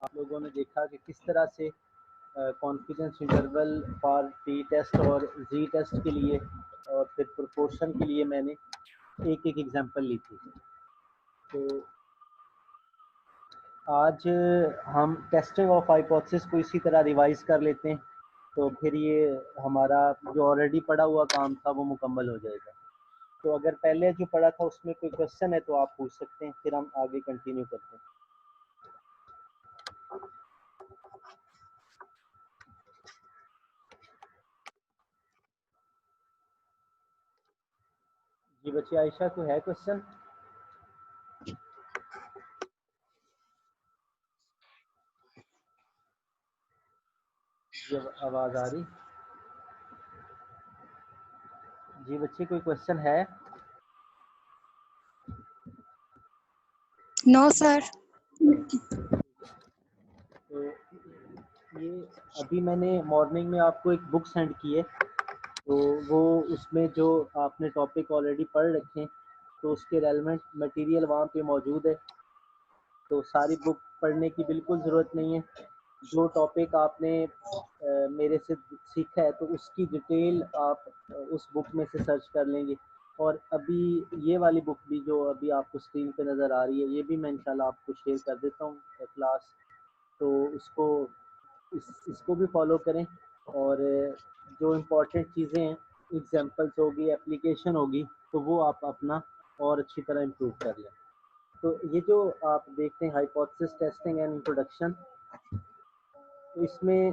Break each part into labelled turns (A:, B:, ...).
A: आप लोगों ने देखा कि किस तरह से confidence interval for T test और जी टेस्ट के लिए और फिर प्रोपोर्शन के लिए मैंने एक एक एग्जांपल ली थी। तो आज हम टेस्टिंग ऑफ हाइपोथेसिस को इसी तरह रिवाइज कर लेते हैं, तो फिर ये हमारा जो ऑलरेडी पढ़ा हुआ काम था वो मुकम्मल हो जाएगा। तो अगर पहले जो पढ़ा था उसमें कोई क्वेश्चन है तो आप पूछ सकते हैं, फिर हम आगे कंटिन्यू करते हैं। जी बच्चे, आयशा को है क्वेश्चन? ये आवाज़ आ रही? जी बच्चे, कोई क्वेश्चन है?
B: No sir.
A: तो ये अभी मैंने मॉर्निंग में आपको एक बुक सेंड की है, तो वो उसमें जो आपने टॉपिक ऑलरेडी पढ़ रखे हैं तो उसके रेलेवेंट मटेरियल वहाँ पे मौजूद है। तो सारी बुक पढ़ने की बिल्कुल ज़रूरत नहीं है। जो टॉपिक आपने मेरे से सीखा है तो उसकी डिटेल आप उस बुक में से सर्च कर लेंगे। और अभी ये वाली बुक भी जो अभी आपको स्क्रीन पे नज़र आ रही है, ये भी मैं इंशाल्लाह आपको शेयर कर देता हूँ क्लास, तो उसको इसको भी फॉलो करें। और जो इम्पोर्टेंट चीज़ें हैं, एग्जांपल्स होगी, एप्लीकेशन होगी, तो वो आप अपना और अच्छी तरह इम्प्रूव कर लें। तो ये जो आप देखते हैं हाइपोथेसिस टेस्टिंग एंड इंट्रोडक्शन, तो इसमें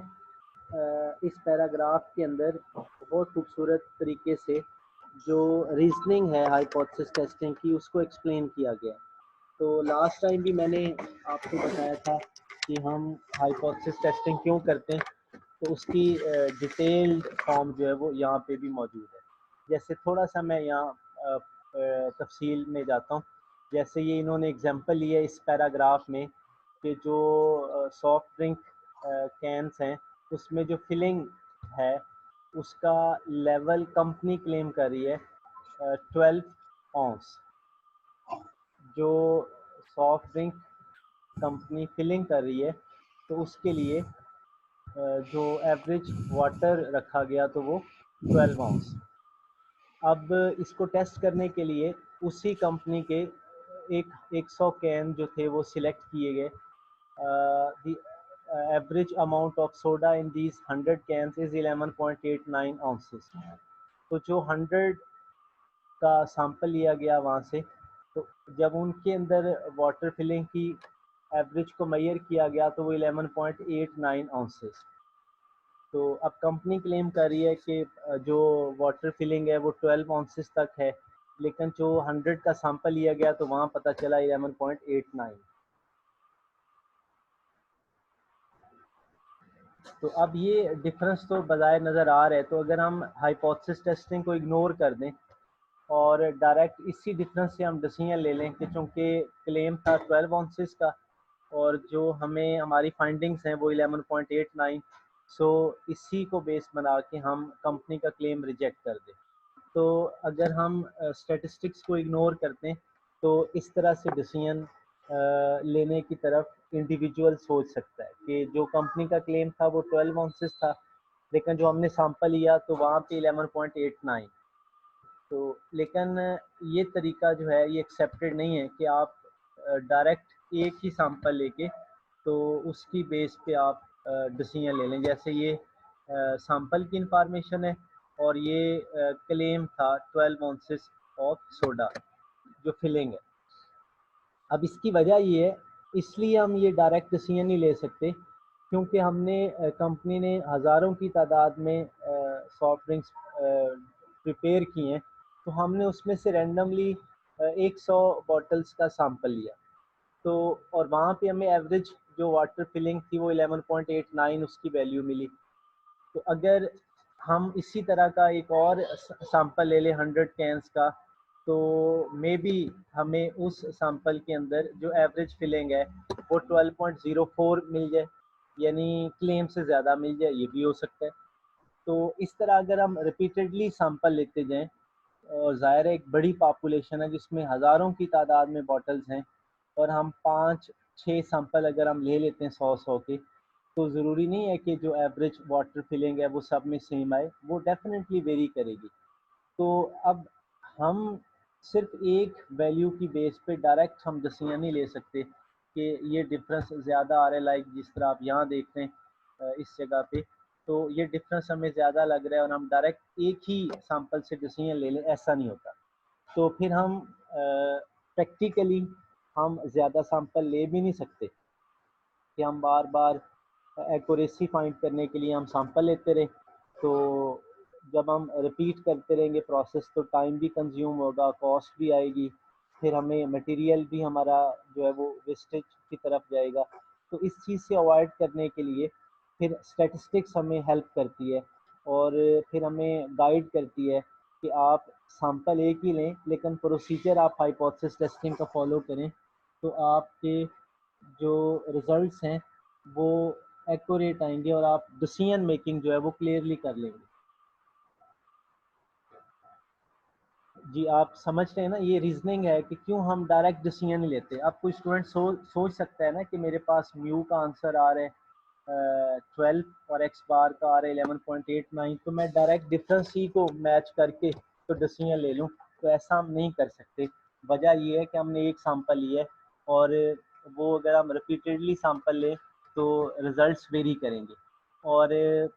A: इस पैराग्राफ के अंदर बहुत खूबसूरत तरीके से जो रीजनिंग है हाइपोथेसिस टेस्टिंग की उसको एक्सप्लेन किया गया। तो लास्ट टाइम भी मैंने आपको बताया था कि हम हाइपोथेसिस टेस्टिंग क्यों करते हैं, तो उसकी डिटेल्ड फॉर्म जो है वो यहाँ पे भी मौजूद है। जैसे थोड़ा सा मैं यहाँ तफसील में जाता हूँ। जैसे ये इन्होंने एग्जांपल लिया इस पैराग्राफ में कि जो सॉफ्ट ड्रिंक कैंस हैं उसमें जो फिलिंग है उसका लेवल कंपनी क्लेम कर रही है 12 ऑन्स। जो सॉफ्ट ड्रिंक कंपनी फिलिंग कर रही है तो उसके लिए जो एवरेज वाटर रखा गया तो वो 12 ऑन्स। अब इसको टेस्ट करने के लिए उसी कंपनी के 100 कैन जो थे वो सिलेक्ट किए गए। The average amount of soda in these 100 cans is 11.89 ounces. तो जो 100 का सैंपल लिया गया वहाँ से, तो जब उनके अंदर वाटर फिलिंग की एवरेज को मेजर किया गया तो वो 11.89 आउंसेस। तो अब कंपनी क्लेम कर रही है कि जो वाटर फिलिंग है वो 12 आउंसेस तक है, लेकिन जो 100 का सैंपल लिया गया तो वहाँ पता चला 11.89। तो अब ये डिफरेंस तो बजाय नज़र आ रहा है। तो अगर हम हाइपोथेसिस टेस्टिंग को इग्नोर कर दें और डायरेक्ट इसी डिफरेंस से हम डिसीजन ले लें कि चूँकि क्लेम था 12 आउंसेस का और जो हमें हमारी फाइंडिंग्स हैं वो 11.89, सो इसी को बेस बना के हम कंपनी का क्लेम रिजेक्ट कर दें। तो अगर हम स्टैटिस्टिक्स को इग्नोर करते हैं तो इस तरह से डिसीजन लेने की तरफ इंडिविजुअल सोच सकता है कि जो कंपनी का क्लेम था वो 12 आउंसेस था, लेकिन जो हमने सैंपल लिया तो वहाँ पे 11.89। तो लेकिन ये तरीका जो है ये एक्सेप्टेड नहीं है कि आप डायरेक्ट एक ही सैंपल लेके तो उसकी बेस पे आप डिसीजन ले लें। जैसे ये सैंपल की इंफॉर्मेशन है और ये क्लेम था 12 आउंसेस ऑफ सोडा जो फिलिंग है। अब इसकी वजह ये है, इसलिए हम ये डायरेक्ट डिसीजन नहीं ले सकते क्योंकि हमने कंपनी ने हज़ारों की तादाद में सॉफ्ट ड्रिंक्स प्रिपेयर किए हैं, तो हमने उसमें से रैंडमली 100 बॉटल्स का सैंपल लिया। तो और वहाँ पे हमें एवरेज जो वाटर फिलिंग थी वो 11.89 उसकी वैल्यू मिली। तो अगर हम इसी तरह का एक और सैंपल ले लें 100 कैंस का, तो मे बी हमें उस सैंपल के अंदर जो एवरेज फिलिंग है वो 12.04 मिल जाए, यानी क्लेम से ज़्यादा मिल जाए, ये भी हो सकता है। तो इस तरह अगर हम रिपीटेडली सैंपल लेते जाएं और ज़ाहिर है एक बड़ी पॉपुलेशन है जिसमें हज़ारों की तादाद में बॉटल्स हैं और हम 5 6 सैंपल अगर हम ले लेते हैं 100 के, तो ज़रूरी नहीं है कि जो एवरेज वाटर फिलिंग है वो सब में सेम आए, वो डेफिनेटली वेरी करेगी। तो अब हम सिर्फ एक वैल्यू की बेस पे डायरेक्ट हम डिसीजन नहीं ले सकते कि ये डिफरेंस ज़्यादा आ रहा है, लाइक जिस तरह आप यहाँ देख रहे हैं इस जगह पे, तो ये डिफरेंस हमें ज़्यादा लग रहा है और हम डायरेक्ट एक ही सैंपल से डिसीजन ले लें, ऐसा नहीं होता। तो फिर हम प्रैक्टिकली हम ज़्यादा सैंपल ले भी नहीं सकते कि हम बार बार एक्यूरेसी फाइंड करने के लिए हम सैंपल लेते रहे, तो जब हम रिपीट करते रहेंगे प्रोसेस तो टाइम भी कंज्यूम होगा, कॉस्ट भी आएगी, फिर हमें मटेरियल भी हमारा जो है वो वेस्टेज की तरफ जाएगा। तो इस चीज़ से अवॉइड करने के लिए फिर स्टैटिस्टिक्स हमें हेल्प करती है और फिर हमें गाइड करती है कि आप सैंपल एक ही लें लेकिन प्रोसीजर आप हाइपोथेसिस टेस्टिंग का फॉलो करें, तो आपके जो रिजल्ट्स हैं वो एक्यूरेट आएंगे और आप डिसीजन मेकिंग जो है वो क्लियरली कर लेंगे। जी, आप समझ रहे हैं ना, ये रीजनिंग है कि क्यों हम डायरेक्ट डिसीजन नहीं लेते। अब कोई स्टूडेंट सोच सकता है ना कि मेरे पास म्यू का आंसर आ रहा है 12 और एक्स बार का आ रहा है 11.89, तो मैं डायरेक्ट डिफरेंस ही को मैच करके तो डिसीजन ले लूँ, तो ऐसा हम नहीं कर सकते। वजह ये है कि हमने एक सैंपल लिया है और वो अगर हम रिपीटेडली सैंपल लें तो रिजल्ट्स वेरी करेंगे। और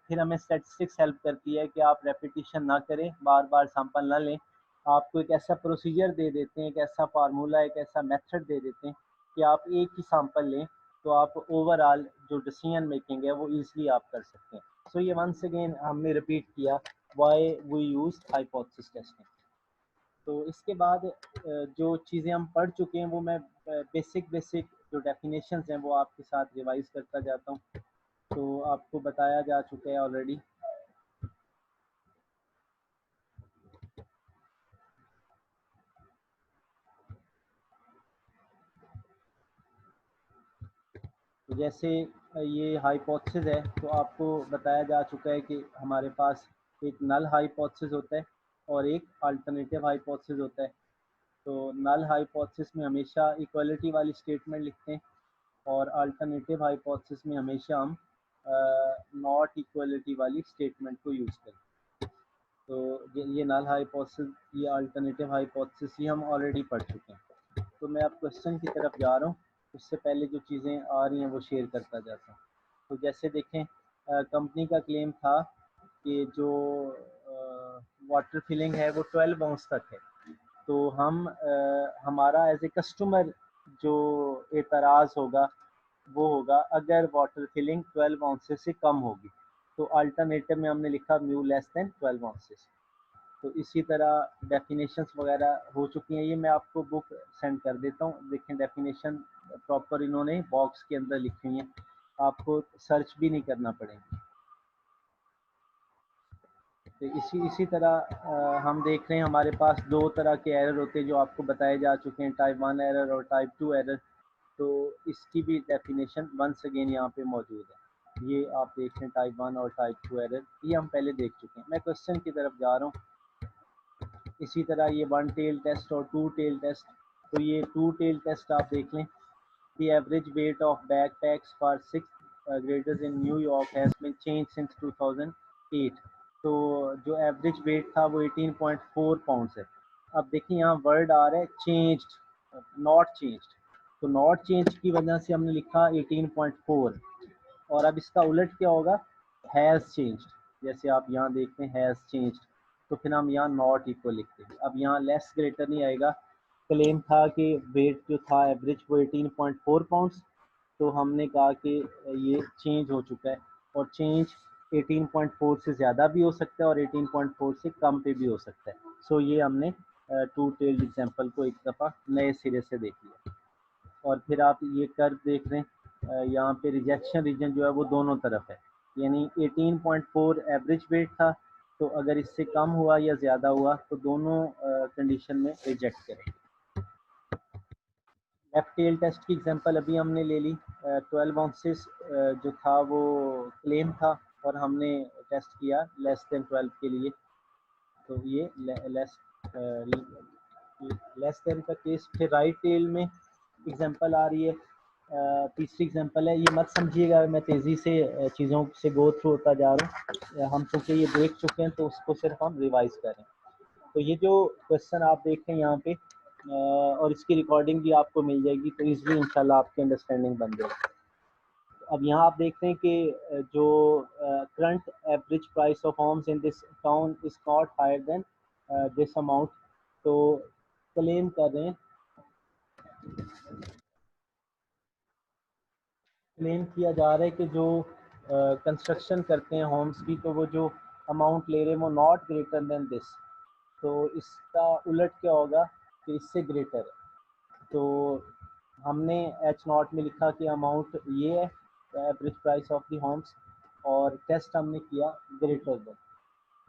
A: फिर हमें स्टैटिस्टिक्स हेल्प करती है कि आप रेपिटेशन ना करें, बार बार सैंपल ना लें, आपको एक ऐसा प्रोसीजर दे देते हैं, एक ऐसा फार्मूला, एक ऐसा मेथड दे देते हैं कि आप एक ही सैंपल लें तो आप ओवरऑल जो डिसीजन मेकिंग है वो इजीली आप कर सकते हैं। सो ये वंस अगेन हमने रिपीट किया why we use hypothesis testing. तो इसके बाद जो चीज़ें हम पढ़ चुके हैं वो मैं बेसिक जो डेफिनेशंस हैं वो आपके साथ रिवाइज करता जाता हूँ। तो आपको बताया जा चुका है ऑलरेडी। तो जैसे ये हाइपोथेसिस है तो आपको बताया जा चुका है कि हमारे पास एक नल हाइपोथेसिस होता है और एक अल्टरनेटिव हाइपोथेसिस होता है। तो नल हाइपोथेसिस में हमेशा इक्वलिटी वाली स्टेटमेंट लिखते हैं और अल्टरनेटिव हाइपोथेसिस में हमेशा हम नॉट इक्वलिटी वाली स्टेटमेंट को यूज़ करते हैं। तो ये नल हाइपोथेसिस, ये अल्टरनेटिव हाइपोथेसिस ये हम ऑलरेडी पढ़ चुके हैं। तो मैं अब क्वेश्चन की तरफ जा रहा हूँ, उससे पहले जो चीज़ें आ रही हैं वो शेयर करता जाता हूँ। तो जैसे देखें, कंपनी का क्लेम था कि जो वाटर फिलिंग है वो 12 आउंस तक है। तो हम हमारा एज ए कस्टमर जो एतराज़ होगा वो होगा अगर वाटर फिलिंग 12 आउंसेस से कम होगी, तो अल्टरनेटिव में हमने लिखा म्यू लेस देन 12 आउंसेस। तो इसी तरह डेफिनेशंस वगैरह हो चुकी हैं, ये मैं आपको बुक सेंड कर देता हूँ। देखें डेफिनेशन प्रॉपर इन्होंने बॉक्स के अंदर लिखी हुई है, आपको सर्च भी नहीं करना पड़ेगा। तो इसी तरह हम देख रहे हैं हमारे पास दो तरह के एरर होते हैं जो आपको बताए जा चुके हैं, टाइप 1 एरर और टाइप 2 एरर। तो इसकी भी डेफिनेशन वंस अगेन यहाँ पे मौजूद है। ये आप देख रहे हैं टाइप 1 और टाइप 2 एरर, ये हम पहले देख चुके हैं। मैं क्वेश्चन की तरफ जा रहा हूँ। इसी तरह ये 1 टेल टेस्ट और 2 टेल टेस्ट। तो ये 2 टेल टेस्ट आप देख लें। The average weight of backpacks for 6th graders in New York has been changed since 2008. तो जो एवरेज वेट था वो 18.4 पाउंड्स है। अब देखिए यहाँ वर्ड आ रहा है चेंज्ड, नॉट चेंज्ड। तो नॉट चेंज की वजह से हमने लिखा 18.4, और अब इसका उलट क्या होगा, हैज़ चेंज्ड। जैसे आप यहाँ देखते हैं हैज़ चेंज्ड, तो फिर हम यहाँ नॉट इक्वल लिखते हैं। अब यहाँ लेस ग्रेटर नहीं आएगा। क्लेम था कि वेट जो था एवरेज वो 18.4 पाउंड्स, तो हमने कहा कि ये चेंज हो चुका है, और चेंज 18.4 से ज़्यादा भी हो सकता है और 18.4 से कम पे भी हो सकता है। सो ये हमने टू टेल्ड एग्जाम्पल को एक दफ़ा नए सिरे से देख लिया। और फिर आप ये कर्व देख रहे हैं, यहाँ पे रिजेक्शन रीजन जो है वो दोनों तरफ है, यानी 18.4 एवरेज वेट था, तो अगर इससे कम हुआ या ज़्यादा हुआ तो दोनों कंडीशन में रिजेक्ट करें। लेफ्ट टेल टेस्ट की एग्जांपल अभी हमने ले ली। 12 आउंसेस जो था वो क्लेम था और हमने टेस्ट किया लेस देन 12 के लिए। तो ये लेस देन का केस। फिर राइट टेल में एग्जांपल आ रही है तीसरी एग्जांपल है, ये मत समझिएगा मैं तेज़ी से चीज़ों से गो थ्रू होता जा रहा हूँ, हम चूँकि ये देख चुके हैं तो उसको सिर्फ हम रिवाइज करें। तो ये जो क्वेश्चन आप देख रहे हैं यहाँ पे और इसकी रिकॉर्डिंग भी आपको मिल जाएगी, तो ईजिली इंशाल्लाह आपकी अंडरस्टैंडिंग बन जाएगी। अब यहाँ आप देख रहे हैं कि जो current average price of homes in this town is not higher than this amount, तो क्लेम कर रहे हैं, क्लेम किया जा रहा है कि जो कंस्ट्रक्शन करते हैं होम्स की, तो वो जो अमाउंट ले रहे हैं वो नॉट ग्रेटर देन दिस, तो इसका उलट क्या होगा कि इससे ग्रेटर है। तो हमने एच नॉट में लिखा कि अमाउंट ये है average price of the homes, और टेस्ट हमने किया ग्रेटर देन,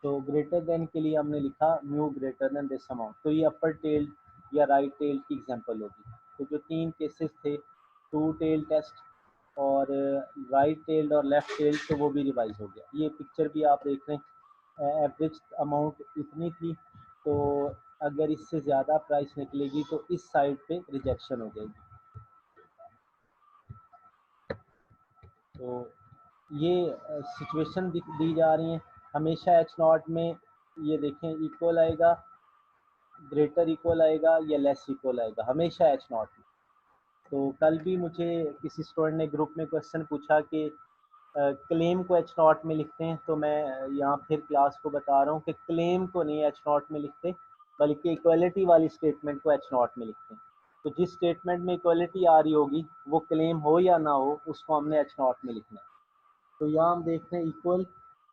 A: तो ग्रेटर देन के लिए हमने लिखा mu greater than this amount. तो ये अपर टेल या राइट टेल की एग्जांपल होगी। तो जो तीन केसेस थे, टू टेल टेस्ट और राइट टेल्ड और लेफ्ट टेल्ड, तो वो भी रिवाइज हो गया। ये पिक्चर भी आप देख रहे हैं, एवरेज अमाउंट इतनी थी, तो अगर इससे ज़्यादा प्राइस निकलेगी तो इस साइड पे रिजेक्शन हो जाएगी। तो ये सिचुएशन दी जा रही है, हमेशा एच नॉट में ये देखें इक्वल आएगा, ग्रेटर इक्वल आएगा या लेस इक्वल आएगा, हमेशा एच नॉट में। तो कल भी मुझे किसी स्टूडेंट ने ग्रुप में क्वेश्चन पूछा कि क्लेम को एच नॉट में लिखते हैं, तो मैं यहाँ फिर क्लास को बता रहा हूँ कि क्लेम को नहीं एच नॉट में लिखते, बल्कि इक्वलिटी वाली स्टेटमेंट को एच नॉट में लिखते हैं। तो जिस स्टेटमेंट में इक्वलिटी आ रही होगी, वो क्लेम हो या ना हो, उसको हमने एच नॉट में लिखना है। तो यहाँ हम देखते हैं इक्वल,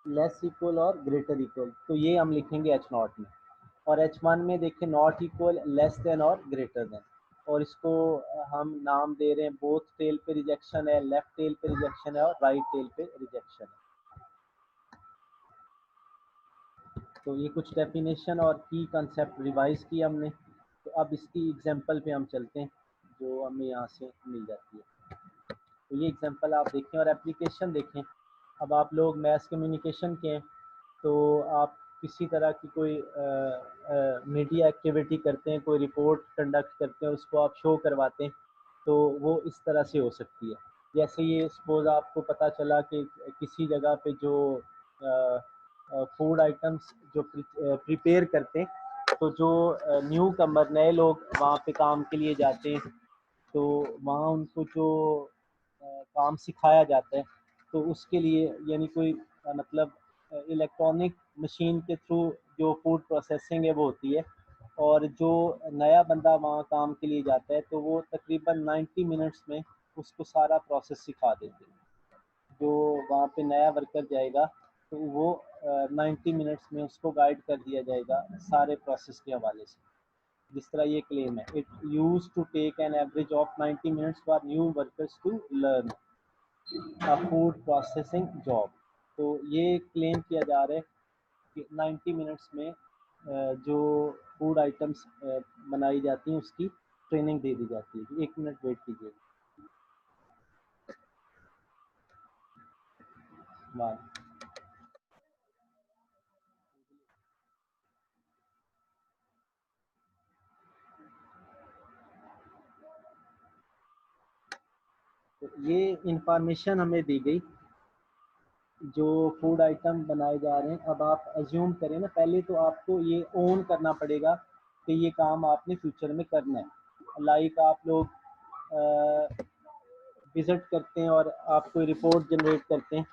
A: लेस इक्वल और ग्रेटर इक्वल, तो ये हम लिखेंगे एच नॉट में। और एच वन में देखें नॉट इक्वल, लेस देन और ग्रेटर देन, और इसको हम नाम दे रहे हैं बोथ टेल पे रिजेक्शन है, लेफ्ट टेल पे रिजेक्शन है और राइट टेल पे रिजेक्शन है। तो ये कुछ डेफिनेशन और की कंसेप्ट रिवाइज की हमने। तो अब इसकी एग्जांपल पे हम चलते हैं जो हमें यहाँ से मिल जाती है। तो ये एग्जांपल आप देखें और एप्लीकेशन देखें। अब आप लोग मैस कम्युनिकेशन के हैं, तो आप किसी तरह की कोई मीडिया एक्टिविटी करते हैं, कोई रिपोर्ट कंडक्ट करते हैं, उसको आप शो करवाते हैं, तो वो इस तरह से हो सकती है। जैसे ये सपोज आपको पता चला कि किसी जगह पे जो फूड आइटम्स जो प्रिपेयर करते हैं, तो जो न्यू कमर नए लोग वहाँ पे काम के लिए जाते हैं, तो वहाँ उनको जो काम सिखाया जाता है, तो उसके लिए यानी कोई मतलब इलेक्ट्रॉनिक मशीन के थ्रू जो फूड प्रोसेसिंग है वो होती है, और जो नया बंदा वहाँ काम के लिए जाता है, तो वो तकरीबन 90 मिनट्स में उसको सारा प्रोसेस सिखा देते हैं। जो वहाँ पे नया वर्कर जाएगा, तो वो 90 मिनट्स में उसको गाइड कर दिया जाएगा सारे प्रोसेस के हवाले से। जिस तरह ये क्लेम है, it use to take an average of 90 minutes for new workers to learn a food processing job. तो ये क्लेम किया जा रहा है कि 90 मिनट्स में जो फूड आइटम्स बनाई जाती हैं उसकी ट्रेनिंग दे दी जाती है। एक मिनट वेट कीजिए। वाह, तो ये इंफॉर्मेशन हमें दी गई जो फूड आइटम बनाए जा रहे हैं। अब आप अज्यूम करें ना, पहले तो आपको ये ओन करना पड़ेगा कि ये काम आपने फ्यूचर में करना है। लाइक आप लोग विज़िट करते हैं और आप कोई रिपोर्ट जनरेट करते हैं,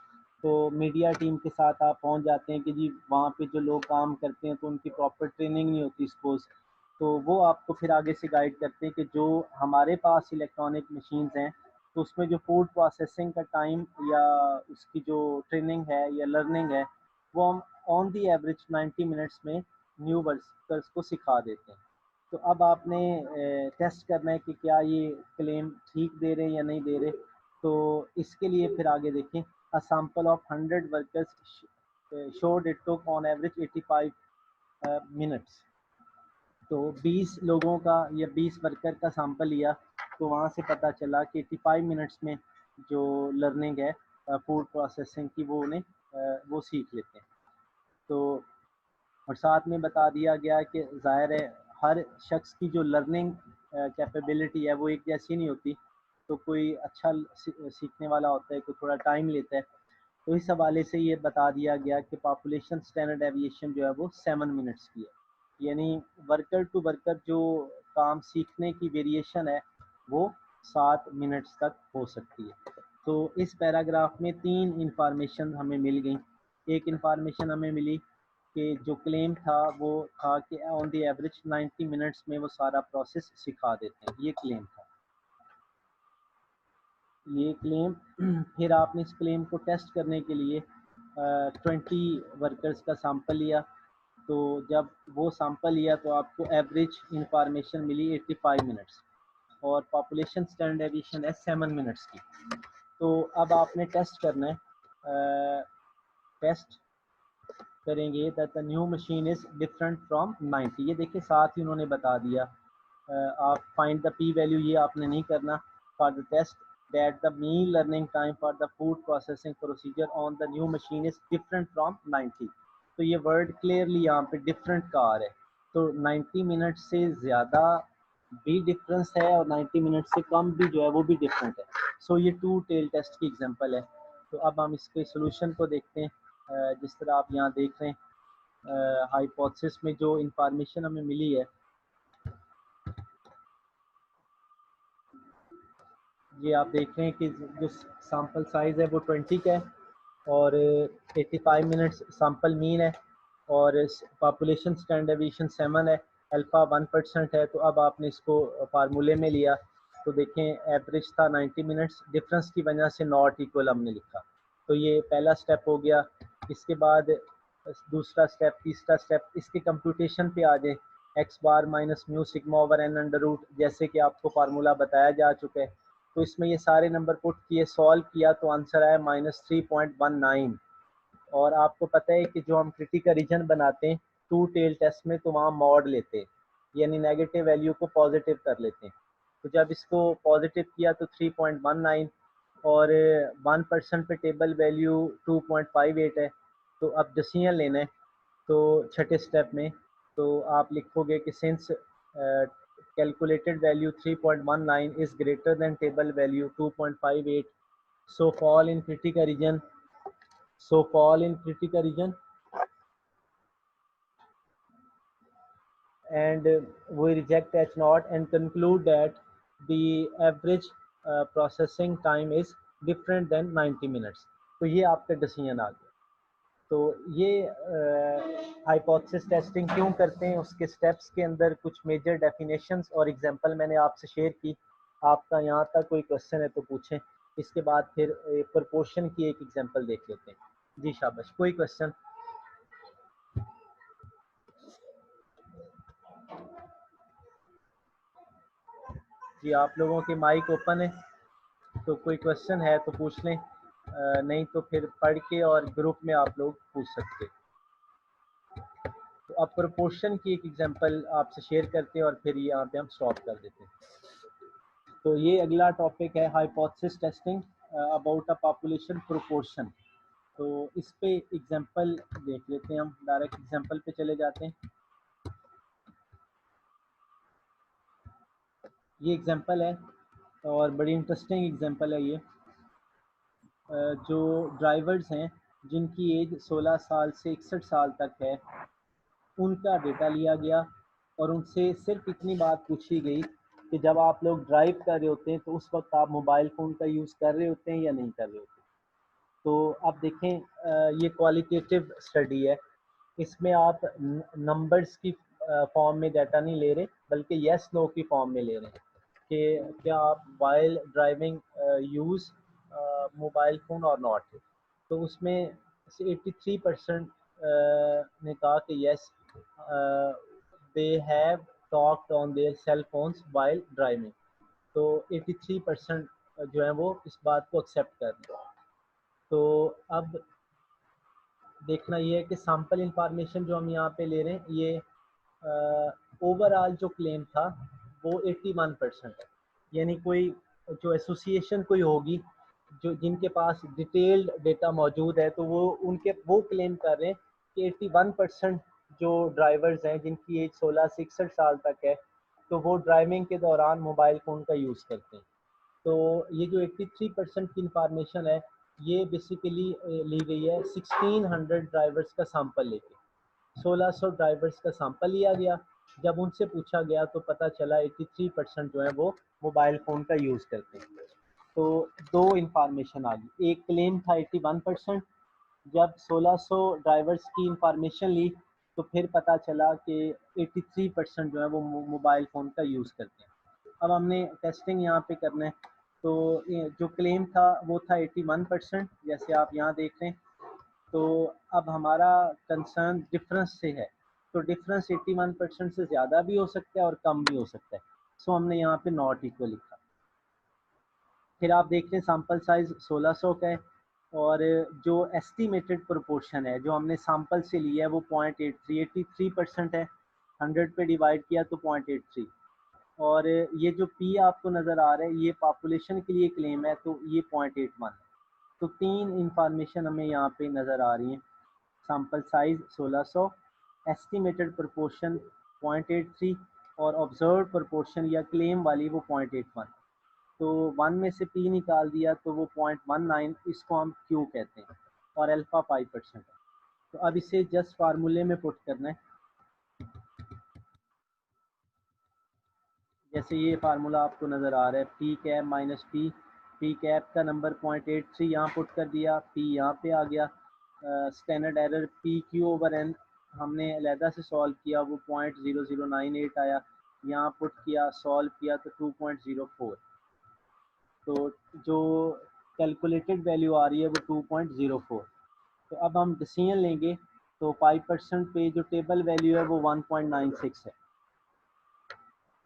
A: तो मीडिया टीम के साथ आप पहुंच जाते हैं कि जी वहाँ पे जो लोग काम करते हैं तो उनकी प्रॉपर ट्रेनिंग नहीं होती सपोज, तो वो आपको फिर आगे से गाइड करते हैं कि जो हमारे पास इलेक्ट्रॉनिक मशीन्स हैं, तो उसमें जो फूड प्रोसेसिंग का टाइम या उसकी जो ट्रेनिंग है या लर्निंग है, वो हम ऑन दी एवरेज 90 मिनट्स में न्यू वर्कर्स को सिखा देते हैं। तो अब आपने टेस्ट करना है कि क्या ये क्लेम ठीक दे रहे हैं या नहीं दे रहे। तो इसके लिए फिर आगे देखें, a sample of 100 workers showed it took on average 85 minutes. तो 20 लोगों का या 20 वर्कर का सैंपल लिया, तो वहाँ से पता चला कि 85 मिनट्स में जो लर्निंग है फूड प्रोसेसिंग की, वो उन्हें वो सीख लेते हैं। तो और साथ में बता दिया गया कि ज़ाहिर है हर शख्स की जो लर्निंग कैपेबिलिटी है वो एक जैसी नहीं होती। तो कोई अच्छा सीखने वाला होता है, कोई थोड़ा टाइम लेता है। तो इस हवाले से ये बता दिया गया कि पॉपुलेशन स्टैंडर्ड एविएशन जो है वो 7 मिनट्स की है, यानी वर्कर टू वर्कर जो काम सीखने की वेरिएशन है वो 7 मिनट्स तक हो सकती है। तो इस पैराग्राफ में 3 इंफॉर्मेशन हमें मिल गई। एक इंफॉर्मेशन हमें मिली कि जो क्लेम था वो था कि ऑन द एवरेज 90 मिनट्स में वो सारा प्रोसेस सिखा देते हैं, ये क्लेम था, ये क्लेम। फिर आपने इस क्लेम को टेस्ट करने के लिए 20 वर्कर्स का सैंपल लिया, तो जब वो सैंपल लिया तो आपको एवरेज इंफॉर्मेशन मिली 85 मिनट्स, और पॉपुलेशन स्टैंडर्ड एविएशन है 7 मिनट्स की। तो अब आपने टेस्ट करना है, टेस्ट करेंगे that the new machine is different from 90। ये देखिए साथ ही उन्होंने बता दिया, आप फाइंड द पी वैल्यू ये आपने नहीं करना। For the test that the mean learning time for the food processing procedure on the new machine is different from 90। तो ये वर्ड क्लियरली यहाँ पे डिफरेंट का आ रहा है, तो 90 मिनट से ज़्यादा भी डिफरेंस है और 90 मिनट से कम भी जो है वो भी डिफरेंट है। सो ये टू टेल टेस्ट की एग्जांपल है। तो अब हम इसके सॉल्यूशन को देखते हैं। जिस तरह आप यहाँ देख रहे हैं, हाइपोथेसिस में जो इंफॉर्मेशन हमें मिली है, ये आप देख रहे हैं कि जो सैंपल साइज़ है वो 20 का है और 85 मिनट्स सैंपल मीन है और पॉपुलेशन स्टैंडर्ड डेविएशन 7 है, अल्फ़ा 1% है। तो अब आपने इसको फार्मूले में लिया तो देखें एवरेज था 90 मिनट्स, डिफरेंस की वजह से नॉट इक्वल हमने लिखा। तो ये पहला स्टेप हो गया। इसके बाद दूसरा स्टेप, तीसरा स्टेप, इसके कंप्यूटेशन पे आ जाए, X bar minus mu sigma over N under root, जैसे कि आपको फार्मूला बताया जा चुका है। तो इसमें ये सारे नंबर पुट किए, सॉल्व किया तो आंसर आया -3.19। और आपको पता है कि जो हम क्रिटिकल रीजन बनाते हैं टू टेल टेस्ट में, तो वहाँ मॉड लेते हैं, यानी नेगेटिव वैल्यू को पॉजिटिव कर लेते हैं। तो जब इसको पॉजिटिव किया तो 3.19 और 1% पे टेबल वैल्यू 2.58 है। तो अब डिसीजन लेना है, तो छठे स्टेप में तो आप लिखोगे कि since calculated value 3.19 is greater than table value 2.58, so fall in critical region, so fall in critical region, and we reject H naught and conclude that the average processing time is different than 90 minutes। तो ये आपका decision आ गया। तो ये hypothesis testing क्यों करते हैं, उसके स्टेप्स के अंदर कुछ मेजर डेफिनेशंस और एग्जांपल मैंने आपसे शेयर की। आपका यहाँ तक कोई क्वेश्चन है तो पूछें, इसके बाद फिर प्रोपोर्शन की एक एग्जांपल देख लेते हैं। जी शाबाश, कोई क्वेश्चन? जी आप लोगों के माइक ओपन है, तो कोई क्वेश्चन है तो पूछ लें, नहीं तो फिर पढ़ के और ग्रुप में आप लोग पूछ सकते हैं। तो अब प्रोपोर्शन की एक एग्जांपल आपसे शेयर करते हैं और फिर यहाँ पे हम स्टॉप कर देते हैं। तो ये अगला टॉपिक है hypothesis testing about a population proportion. तो इस पे एग्जांपल देख लेते हैं, हम डायरेक्ट एग्जांपल पे चले जाते हैं। ये एग्जांपल है और बड़ी इंटरेस्टिंग एग्जांपल है ये। जो ड्राइवर्स हैं जिनकी एज 16 साल से 61 साल तक है, उनका डेटा लिया गया और उनसे सिर्फ इतनी बात पूछी गई कि जब आप लोग ड्राइव कर रहे होते हैं तो उस वक्त आप मोबाइल फ़ोन का यूज़ कर रहे होते हैं या नहीं कर रहे होते। तो अब देखें, ये क्वालिटेटिव स्टडी है, इसमें आप नंबर्स की फॉर्म में डाटा नहीं ले रहे बल्कि येस नो की फॉर्म में ले रहे हैं कि क्या आप while driving use mobile phone और नॉट। तो उसमें से 83% ने कहा कि yes they have talked on their cell phones while driving. तो 83% जो है वो इस बात को एक्सेप्ट कर रहे हैं। तो अब देखना ये है कि सैम्पल इंफॉर्मेशन जो हम यहाँ पे ले रहे हैं, ये ओवरऑल जो क्लेम था वो 81% है, यानी कोई जो एसोसिएशन कोई होगी जो जिनके पास डिटेल्ड डेटा मौजूद है, तो वो क्लेम कर रहे हैं कि 81% जो ड्राइवर्स हैं जिनकी एज 16 से 61 साल तक है, तो वो ड्राइविंग के दौरान मोबाइल फ़ोन का यूज़ करते हैं। तो ये जो 83% की इंफॉर्मेशन है ये बेसिकली ली गई है 1600 ड्राइवर्स का सैंपल लेके। 1600 ड्राइवर्स का सैंपल लिया गया, जब उनसे पूछा गया तो पता चला 83% जो है वो मोबाइल फ़ोन का यूज़ करते हैं। तो दो इंफॉर्मेशन आ गई, एक क्लेम था 81%, जब 1600 ड्राइवर्स की इंफॉर्मेशन ली तो फिर पता चला कि 83% जो है वो मोबाइल फ़ोन का यूज़ करते हैं। अब हमने टेस्टिंग यहाँ पे करना है, तो जो क्लेम था वो था 81%, जैसे आप यहाँ देख रहे हैं। तो अब हमारा कंसर्न डिफरेंस से है, तो डिफरेंस 81% से ज़्यादा भी हो सकता है और कम भी हो सकता है, सो हमने यहाँ पे नॉट इक्वल लिखा। फिर आप देख रहे हैं सैम्पल साइज़ 1600 का है, और जो एस्टिमेटेड प्रोपोर्शन है जो हमने सैम्पल से लिया है वो 0.83% है। 100 पे डिवाइड किया तो 0.83, और ये जो पी आपको नज़र आ रहा है ये पॉपुलेशन के लिए क्लेम है, तो ये 0.81 है। तो तीन इंफॉर्मेशन हमें यहाँ पे नज़र आ रही हैं, सैम्पल साइज़ 1600, एस्टिमेटेड प्रोपोर्शन 0.83, और ऑब्जर्व प्रोपोर्शन या क्लेम वाली वो 0.81। तो 1 में से पी निकाल दिया तो वो 0.19, इसको हम क्यू कहते हैं, और अल्फ़ा 5% है। तो अब इसे जस्ट फार्मूले में पुट करना है, जैसे ये फार्मूला आपको नज़र आ रहा है, P cap minus P cap का नंबर 0.83 यहाँ पुट कर दिया, पी यहाँ पे आ गया। Standard error P Q over N हमने अलहदा से सॉल्व किया, वो 0.0098 आया, यहाँ पुट किया, सॉल्व किया तो 2.04। तो जो कैलकुलेटेड वैल्यू आ रही है वो 2.04। तो अब हम डिसीजन लेंगे, तो 5% पे जो टेबल वैल्यू है वो 1.96 है।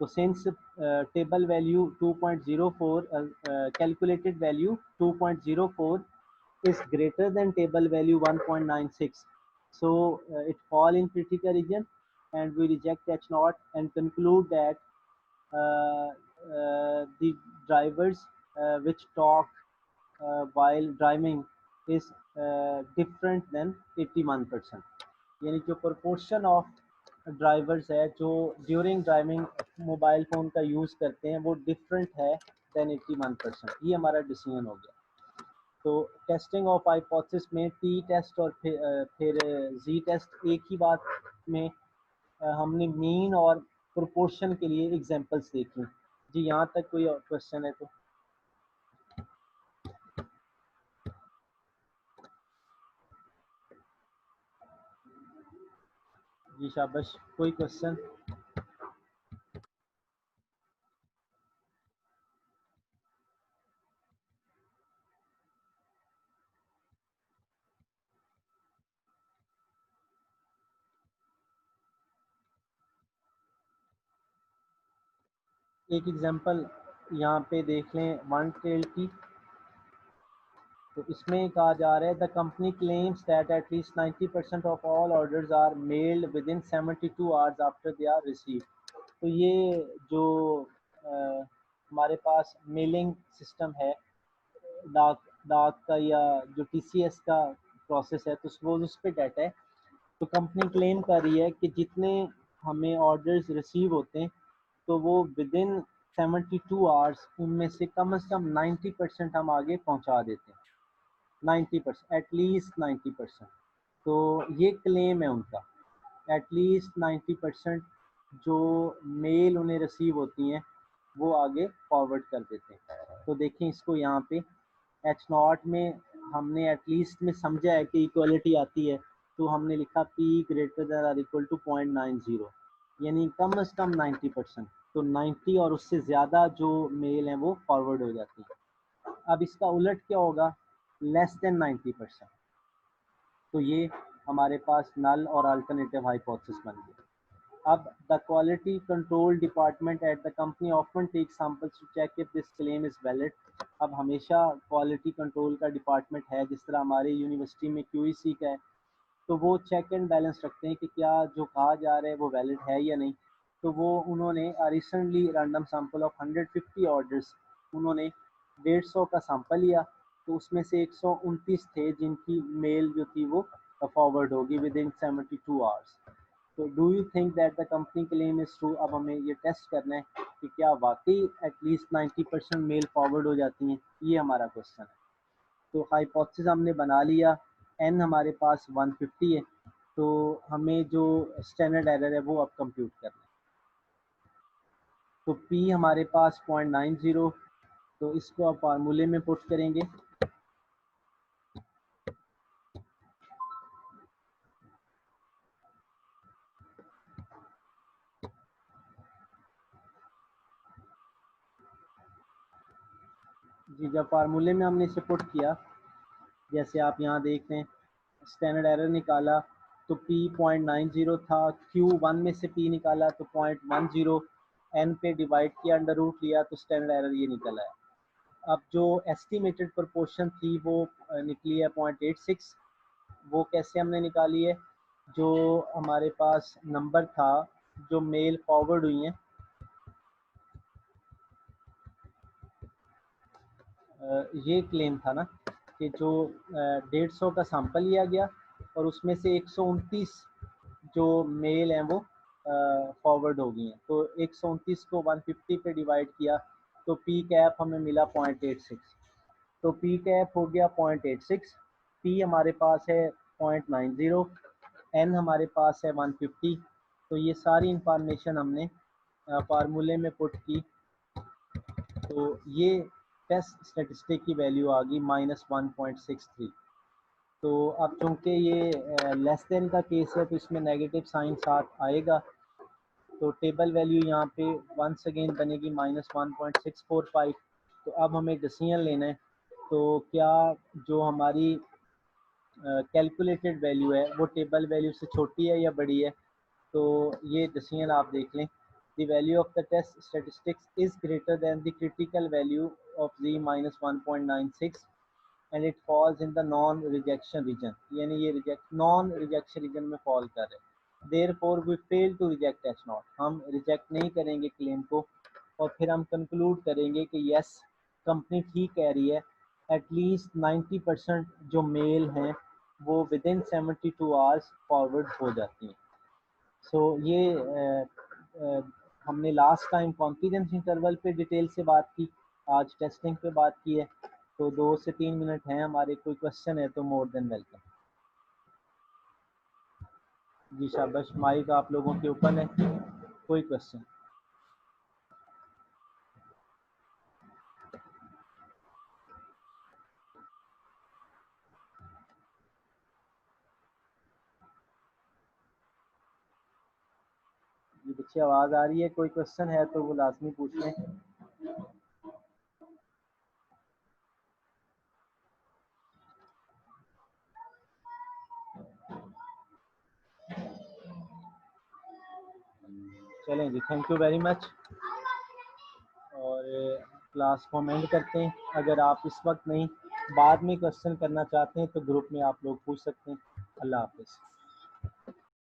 A: तो since table value 2.04, calculated value 2.04 is greater than table value 1.96, so it fall in critical region, and we reject H naught and conclude that the drivers which talk while driving is different than 81%, यानी जो proportion of drivers है जो during driving mobile phone का use करते हैं वो different है then 81%। ये हमारा डिसीजन हो गया। तो टेस्टिंग ऑफ हाइपोथेसिस में टी टेस्ट और फिर जी टेस्ट एक ही बात में हमने मीन और प्रोपोर्शन के लिए एग्जांपल्स देखी। जी यहाँ तक कोई और क्वेश्चन है तो? जी शाबाश, कोई क्वेश्चन? एक एग्जांपल यहाँ पे देख लें, वन टेल की। तो इसमें कहा जा रहा है the company claims that at least 90% of all orders are mailed within 72 hours after they are receive. तो ये जो हमारे पास मेलिंग सिस्टम है डाक डाक का या जो टीसीएस का प्रोसेस है, तो वो उस पर डाटा है। तो कंपनी क्लेम कर रही है कि जितने हमें ऑर्डर्स रिसीव होते हैं तो वो विद इन 72 आवर्स उनमें से कम 90% हम आगे पहुंचा देते हैं। 90%, एटलीस्ट 90%। तो ये क्लेम है उनका, एटलीस्ट 90% जो मेल उन्हें रिसीव होती हैं वो आगे फॉरवर्ड कर देते हैं। तो देखें इसको यहाँ पे एच नॉट में हमने एटलीस्ट में समझा है कि इक्वलिटी आती है, तो हमने लिखा P greater than or equal to 0.90, यानी कम से कम 90%। तो 90 और उससे ज़्यादा जो मेल हैं वो फॉरवर्ड हो जाती है। अब इसका उलट क्या होगा, लेस देन 90%। तो ये हमारे पास नल और अल्टरनेटिव हाइपोथेसिस बन गई। अब the quality control department at the company often take samples to check if this claim is valid. अब हमेशा क्वालिटी कंट्रोल का डिपार्टमेंट है, जिस तरह हमारे यूनिवर्सिटी में क्यूईसी का है, तो वो चेक एंड बैलेंस रखते हैं कि क्या जो कहा जा रहा है वो वैलिड है या नहीं। तो वो उन्होंने recently random sample of 150 orders, उन्होंने 150 का सैंपल लिया, तो उसमें से 129 थे जिनकी मेल जो थी वो फॉरवर्ड होगी विद इन 72 आवर्स। तो do you think that the company claim is true. अब हमें ये टेस्ट करना है कि क्या वाकई एटलीस्ट 90% मेल फॉरवर्ड हो जाती हैं, ये हमारा क्वेश्चन है। तो हाइपोथेसिस हमने बना लिया, एन हमारे पास 150 है, तो हमें जो स्टैंडर्ड एरर है वो अब कंप्यूट करना है। तो पी हमारे पास 0.90, तो इसको आप फार्मूले में पुट करेंगे। जी, जब फार्मूले में हमने इसे पुट किया, जैसे आप यहाँ देख रहे हैं, स्टैंडर्ड एरर निकाला तो P 0.90 था, Q1 में से P निकाला तो 0.10, N पे डिवाइड किया, अंडर रूट लिया तो स्टैंडर्ड एरर ये निकल आया। अब जो एस्टिमेटेड प्रोपोर्शन थी वो निकली है 0.86। वो कैसे हमने निकाली है, जो हमारे पास नंबर था जो मेल फॉरवर्ड हुई हैं, ये क्लेम था ना कि जो 150 का सैंपल लिया गया और उसमें से 129 जो मेल हैं वो फॉरवर्ड हो गई हैं। तो 129 को 150 पे डिवाइड किया तो पी कैप हमें मिला 0.86। तो पी कैप हो गया 0.86, पी हमारे पास है 0.90, एन हमारे पास है 150। तो ये सारी इंफॉर्मेशन हमने फार्मूले में पुट की, तो ये टेस्ट स्टेटिस्टिक की वैल्यू आ गई -1.63। तो अब चूंकि ये लेस देन का केस है तो इसमें नेगेटिव साइन साथ आएगा, तो टेबल वैल्यू यहाँ पे वंस अगेन बनेगी -1.645। तो अब हमें डिसीजन लेना है, तो क्या जो हमारी कैलकुलेटेड वैल्यू है वो टेबल वैल्यू से छोटी है या बड़ी है। तो ये डिसीजन आप देख लें, the value of the test statistics is greater than the critical value of z -1.96 and it falls in the non rejection region, यानी ये नॉन रिजेक्शन रीजन में फॉल कर रहे हैं। Therefore we fail to reject H naught, हम reject नहीं करेंगे claim को, और फिर हम कंक्लूड करेंगे कि यस कंपनी ठीक कह रही है, एटलीस्ट 90% जो मेल हैं वो विद इन 72 आवर्स फॉरवर्ड हो जाती हैं। सो ये हमने लास्ट टाइम कॉन्फिडेंस इंटरवल पे डिटेल से बात की, आज टेस्टिंग पे बात की है। तो 2 से 3 मिनट हैं हमारे, कोई क्वेश्चन है तो मोर देन वेलकम। जी शाबाश, माइक आप लोगों के ऊपर है, कोई क्वेश्चन। जी बच्चे आवाज़ आ रही है, कोई क्वेश्चन है तो वो लाजमी पूछ लें। चलें जी, थैंक यू वेरी मच, और क्लास को एंड करते हैं। अगर आप इस वक्त नहीं बाद में क्वेश्चन करना चाहते हैं तो ग्रुप में आप लोग पूछ सकते हैं। अल्लाह हाफिज़।